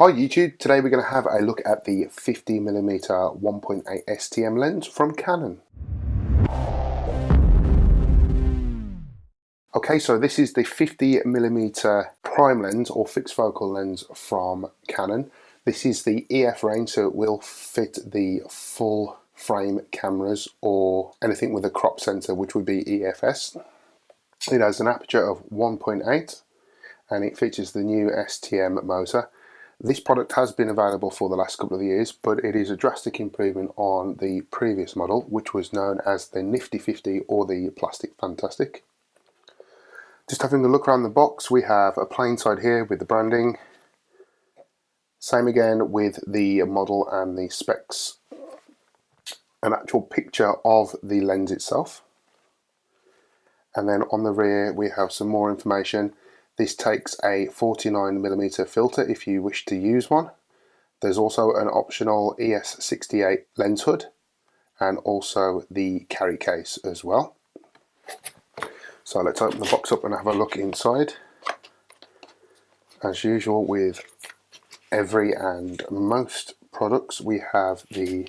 Hi YouTube, today we're going to have a look at the 50mm 1.8 STM lens from Canon. Okay, so this is the 50mm prime lens or fixed focal lens from Canon. This is the EF range, so it will fit the full frame cameras or anything with a crop sensor, which would be EFS. It has an aperture of 1.8 and it features the new STM motor. This product has been available for the last couple of years, but it is a drastic improvement on the previous model, which was known as the Nifty 50 or the Plastic Fantastic. Just having a look around the box, we have a plain side here with the branding. Same again with the model and the specs. An actual picture of the lens itself. And then on the rear we have some more information. This takes a 49mm filter if you wish to use one. There's also an optional ES68 lens hood and also the carry case as well. So let's open the box up and have a look inside. As usual with every and most products, we have the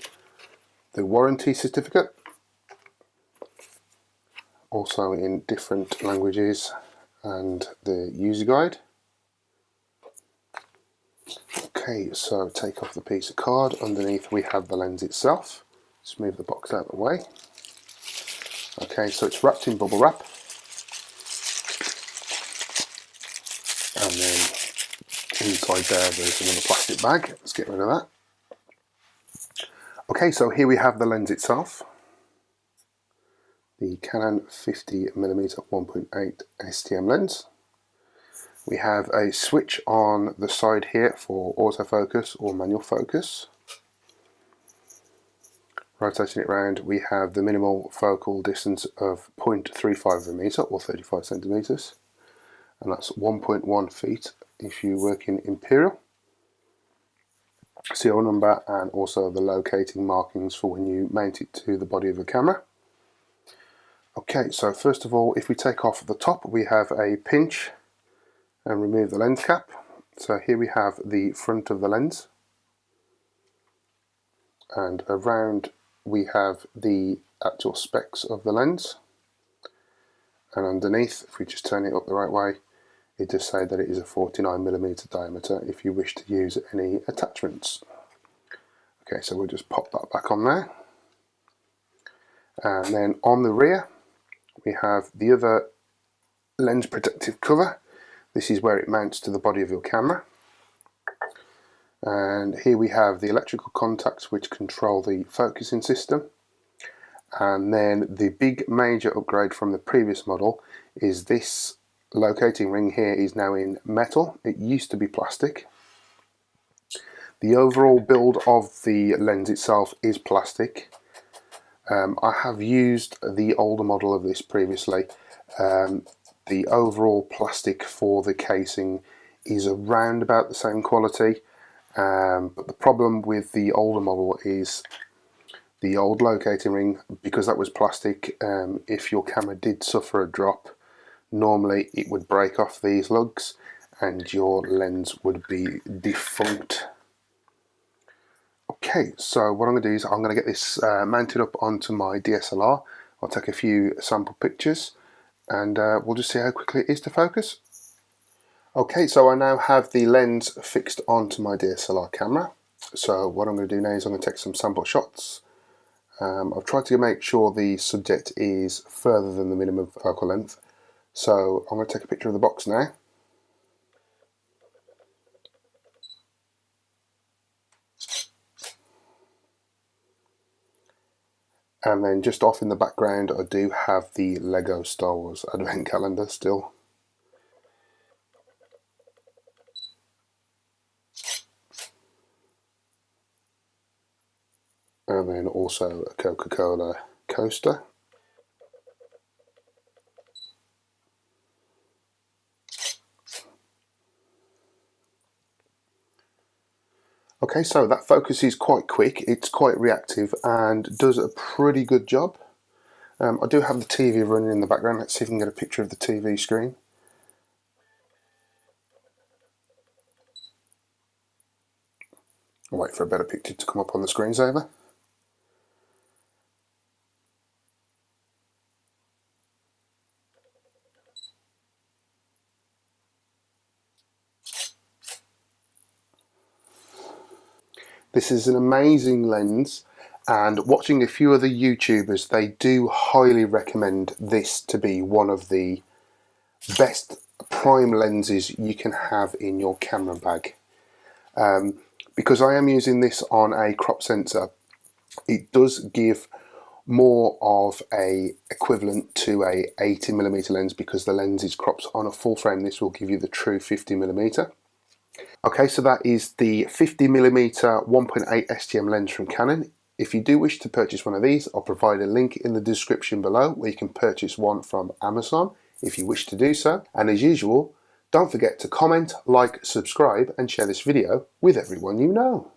warranty certificate, also in different languages, and the user guide. Okay, so take off the piece of card. Underneath we have the lens itself. Just move the box out of the way. Okay, so it's wrapped in bubble wrap. And then inside there's another plastic bag. Let's get rid of that. Okay, so here we have the lens itself. The Canon 50mm 1.8 STM lens. We have a switch on the side here for autofocus or manual focus. Rotating it around, we have the minimal focal distance of 0.35 of a meter or 35 centimeters, and that's 1.1 feet if you work in imperial. Serial number and also the locating markings for when you mount it to the body of the camera. Okay, so first of all, if we take off the top, we have a pinch and remove the lens cap. So here we have the front of the lens, and around we have the actual specs of the lens, and underneath, if we just turn it up the right way, it does say that it is a 49mm diameter if you wish to use any attachments. Okay, so we'll just pop that back on there, and then on the rear we have the other lens protective cover. This is where it mounts to the body of your camera. And here we have the electrical contacts which control the focusing system. And then the big major upgrade from the previous model is this locating ring here is now in metal. It used to be plastic. The overall build of the lens itself is plastic. I have used the older model of this previously. The overall plastic for the casing is around about the same quality, but the problem with the older model is the old locating ring, because that was plastic. If your camera did suffer a drop, normally it would break off these lugs and your lens would be defunct. Okay, so what I'm going to do is I'm going to get this mounted up onto my DSLR. I'll take a few sample pictures and we'll just see how quickly it is to focus. Okay, so I now have the lens fixed onto my DSLR camera. So what I'm going to do now is I'm going to take some sample shots. I've tried to make sure the subject is further than the minimum focal length. So I'm going to take a picture of the box now. And then just off in the background I do have the Lego Star Wars Advent Calendar still. And then also a Coca-Cola coaster. Okay, so that focus is quite quick, it's quite reactive and does a pretty good job. I do have the TV running in the background. Let's see if we can get a picture of the TV screen. I'll wait for a better picture to come up on the screensaver. This is an amazing lens, and watching a few other YouTubers, they do highly recommend this to be one of the best prime lenses you can have in your camera bag. Because I am using this on a crop sensor, it does give more of a equivalent to a 80mm lens, because the lens is cropped on a full frame. This will give you the true 50mm. Okay, so that is the 50mm 1.8 STM lens from Canon. If you do wish to purchase one of these, I'll provide a link in the description below where you can purchase one from Amazon if you wish to do so. And as usual, don't forget to comment, like, subscribe and share this video with everyone you know.